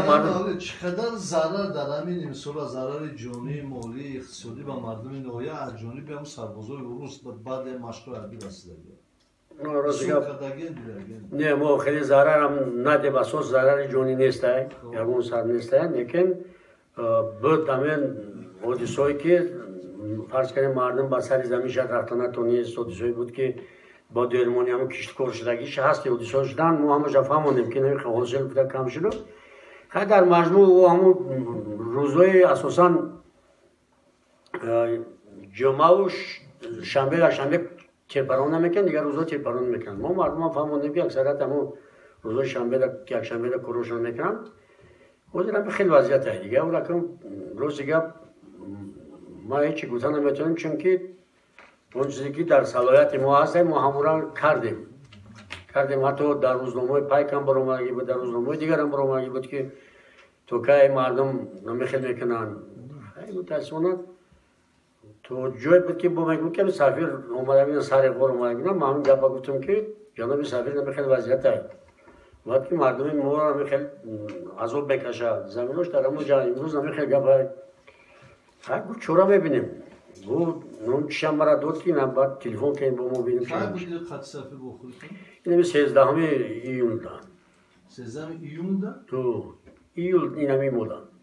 مردم چقدر ضرر در همین مثلا ضرر جانی مالی اقتصادی به مردم نویا از جانب هم سربازای روس بعد مشکل عربی رسیده نه ما خیلی ضرر هم نده بساس ضرر جانی نیسته یکون سر نیسته لیکن بود همین حادثه‌ای که فرض کنیم مردم با سر زمین شد رفتن تو نیست حادثه‌ای بود که با درمانی هم کشتکار شدگیش هست حادثه شدن ما همه فهمیدیم که نمیخواد حاصل بوده کم شد خیلی در مجموع و همون روزهای اساسا جمعه و شنبه تیرپران نمیکن دیگر روزها تیرپران میکن ما مردم هم فهمیدیم که اکثریت همون روزهای شنبه که یک شنبه کروشان میکنن خودم خیلی وضعیت دیگه ولی روز دیگه ما هیچی گفتن نمیتونیم چون که اون چیزی که در صلاحیت ما هست ما همون کردیم حتی در روزنامه پایک هم برآمدگی بود در روزنامه دیگر هم برآمدگی بود که توکای مردم نمیخواد میکنن خیلی متاسفانه تو جای بود که با من گفتم سفیر اومده بودن سر غور اومده بودن ما هم گپ گفتم که جناب سفیر نمیخواد وضعیت هست وقتی مردم ما رو نمیخواد عذاب بکشه زمینش در همون جای امروز نمیخواد گپ خب چرا میبینیم گو نون چشم مرا داد که نه بعد تلفن کنیم با ما ببینیم چند بودید خط صفحه بخورید اینم 13 ایول دا 13 ایول دا تو ایول اینم این مودا